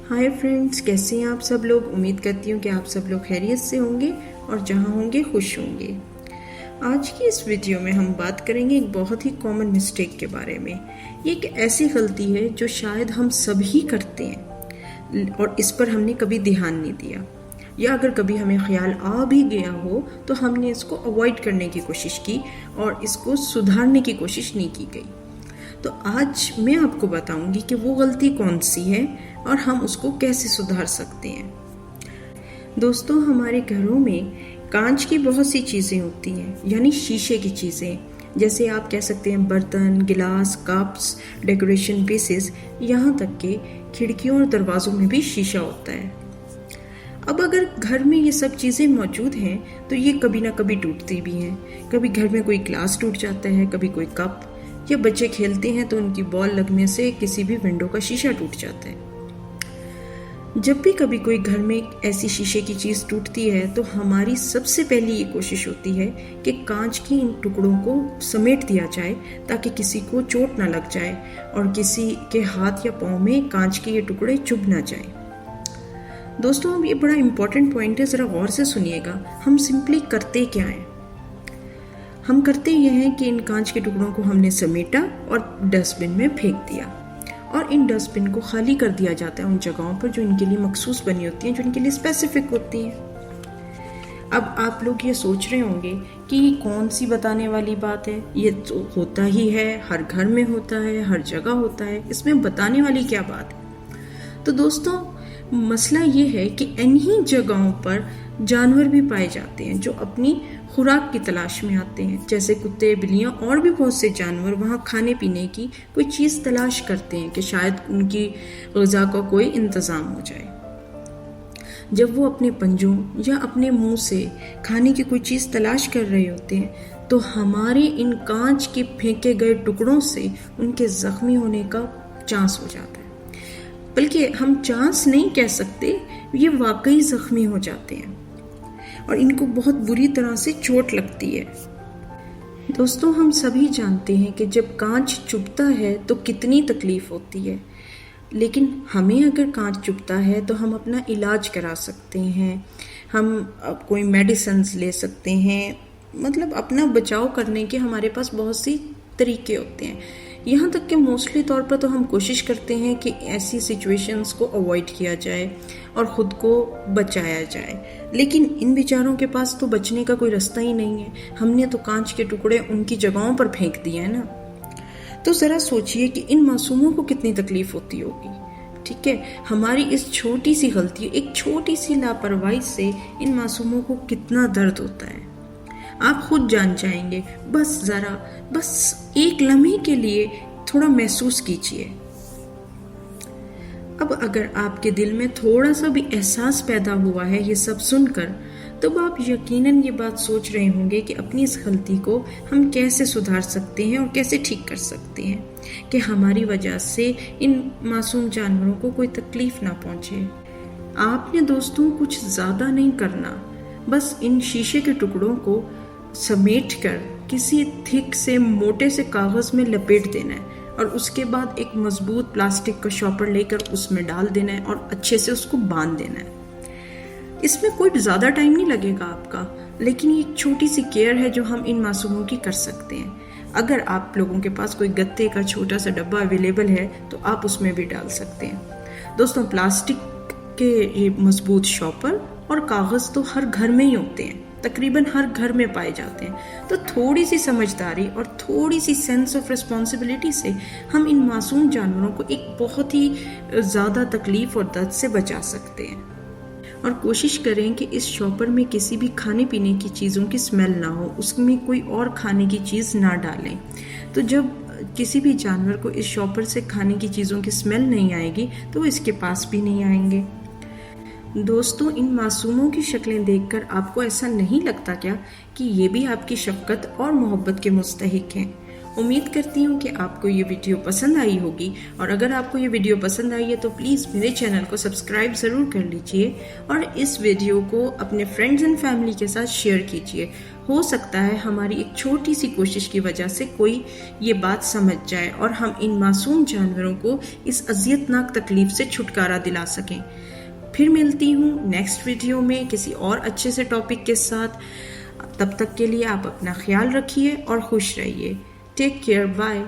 Hi friends, कैसे हैं आप सब लोग। उम्मीद करती हूँ कि आप सब लोग खैरियत से होंगे और जहाँ होंगे खुश होंगे। आज की इस वीडियो में हम बात करेंगे एक बहुत ही कॉमन मिस्टेक के बारे में। ये एक ऐसी गलती है जो शायद हम सभी करते हैं और इस पर हमने कभी ध्यान नहीं दिया, या अगर कभी हमें ख्याल आ भी गया हो तो हमने इसको अवॉइड करने की कोशिश की और इसको सुधारने की कोशिश नहीं की गई। तो आज मैं आपको बताऊंगी कि वो गलती कौन सी है और हम उसको कैसे सुधार सकते हैं। दोस्तों, हमारे घरों में कांच की बहुत सी चीज़ें होती हैं, यानी शीशे की चीज़ें, जैसे आप कह सकते हैं बर्तन, गिलास, कप्स, डेकोरेशन पीसेस, यहाँ तक कि खिड़कियों और दरवाज़ों में भी शीशा होता है। अब अगर घर में ये सब चीज़ें मौजूद हैं तो ये कभी ना कभी टूटती भी हैं। कभी घर में कोई ग्लास टूट जाता है, कभी कोई कप, या बच्चे खेलते हैं तो उनकी बॉल लगने से किसी भी विंडो का शीशा टूट जाता है। जब भी कभी कोई घर में ऐसी शीशे की चीज़ टूटती है तो हमारी सबसे पहली ये कोशिश होती है कि कांच के इन टुकड़ों को समेट दिया जाए ताकि किसी को चोट ना लग जाए और किसी के हाथ या पाँव में कांच के ये टुकड़े चुभ ना जाए। दोस्तों, अब ये बड़ा इम्पोर्टेंट पॉइंट है, ज़रा गौर से सुनिएगा। हम सिंपली करते क्या हैं? हम करते ये हैं कि इन कांच के टुकड़ों को हमने समेटा और डस्टबिन में फेंक दिया, और इन डस्टबिन को खाली कर दिया जाता है उन जगहों पर जो इनके लिए मखसूस बनी होती हैं, जो इनके लिए स्पेसिफिक होती हैं। अब आप लोग ये सोच रहे होंगे कि ये कौन सी बताने वाली बात है, ये तो होता ही है, हर घर में होता है, हर जगह होता है, इसमें बताने वाली क्या बात है। तो दोस्तों, मसला ये है कि इन्हीं जगहों पर जानवर भी पाए जाते हैं जो अपनी खुराक की तलाश में आते हैं, जैसे कुत्ते, बिल्लियाँ और भी बहुत से जानवर वहाँ खाने पीने की कोई चीज़ तलाश करते हैं कि शायद उनकी ग़िज़ा का कोई इंतज़ाम हो जाए। जब वो अपने पंजों या अपने मुंह से खाने की कोई चीज़ तलाश कर रहे होते हैं तो हमारे इन कांच के फेंके गए टुकड़ों से उनके ज़ख्मी होने का चांस हो जाता है। बल्कि हम चांस नहीं कह सकते, ये वाकई ज़ख्मी हो जाते हैं और इनको बहुत बुरी तरह से चोट लगती है। दोस्तों, हम सभी जानते हैं कि जब कांच चुभता है तो कितनी तकलीफ होती है, लेकिन हमें अगर कांच चुभता है तो हम अपना इलाज करा सकते हैं, हम कोई मेडिसिन्स ले सकते हैं, मतलब अपना बचाव करने के हमारे पास बहुत सी तरीके होते हैं। यहाँ तक कि मोस्टली तौर पर तो हम कोशिश करते हैं कि ऐसी सिचुएशंस को अवॉइड किया जाए और ख़ुद को बचाया जाए, लेकिन इन बेचारों के पास तो बचने का कोई रास्ता ही नहीं है। हमने तो कांच के टुकड़े उनकी जगहों पर फेंक दिए हैं ना। तो ज़रा सोचिए कि इन मासूमों को कितनी तकलीफ होती होगी। ठीक है, हमारी इस छोटी सी गलती, एक छोटी सी लापरवाही से इन मासूमों को कितना दर्द होता है, आप खुद जान जाएंगे। बस एक लम्हे के लिए थोड़ा महसूस कीजिए। अब अगर आपके दिल में थोड़ा सा भी एहसास पैदा हुआ है ये सब सुनकर, तब आप यकीनन ये बात सोच रहे होंगे कि अपनी इस गलती को हम कैसे सुधार सकते हैं और कैसे ठीक कर सकते हैं कि हमारी वजह से इन मासूम जानवरों को कोई तकलीफ ना पहुंचे। आपने दोस्तों कुछ ज़्यादा नहीं करना, बस इन शीशे के टुकड़ों को समेट कर किसी थिक से मोटे से कागज़ में लपेट देना है और उसके बाद एक मजबूत प्लास्टिक का शॉपर लेकर उसमें डाल देना है और अच्छे से उसको बांध देना है। इसमें कोई ज़्यादा टाइम नहीं लगेगा आपका, लेकिन ये एक छोटी सी केयर है जो हम इन मासूमों की कर सकते हैं। अगर आप लोगों के पास कोई गत्ते का छोटा सा डब्बा अवेलेबल है तो आप उसमें भी डाल सकते हैं। दोस्तों, प्लास्टिक के ये मजबूत शॉपर और कागज़ तो हर घर में ही होते हैं, तकरीबन हर घर में पाए जाते हैं। तो थोड़ी सी समझदारी और थोड़ी सी सेंस ऑफ रिस्पॉन्सिबिलिटी से हम इन मासूम जानवरों को एक बहुत ही ज़्यादा तकलीफ और दर्द से बचा सकते हैं। और कोशिश करें कि इस शॉपर में किसी भी खाने पीने की चीज़ों की स्मेल ना हो, उसमें कोई और खाने की चीज़ ना डालें। तो जब किसी भी जानवर को इस शॉपर से खाने की चीज़ों की स्मेल नहीं आएगी तो वो इसके पास भी नहीं आएंगे। दोस्तों, इन मासूमों की शक्लें देखकर आपको ऐसा नहीं लगता क्या कि ये भी आपकी शफ़क़त और मोहब्बत के मुस्तहिक हैं? امید کرتی ہوں کہ آپ کو یہ ویڈیو پسند آئی ہوگی، اور اگر آپ کو یہ ویڈیو پسند آئی ہے تو پلیز میرے چینل کو سبسکرائب ضرور کر لیجئے اور اس ویڈیو کو اپنے فرینڈز اینڈ فیملی کے ساتھ شیئر کیجئے۔ ہو سکتا ہے ہماری ایک چھوٹی سی کوشش کی وجہ سے کوئی یہ بات سمجھ جائے اور ہم ان معصوم جانوروں کو اس اذیتناک تکلیف سے چھٹکارا دلا سکیں۔ پھر ملتی ہوں نیکسٹ ویڈیو میں کسی اور اچھے سے ٹاپک کے ساتھ۔ تب تک کے لیے آپ اپنا خیال رکھیے اور خوش رہیے۔ Take care, bye.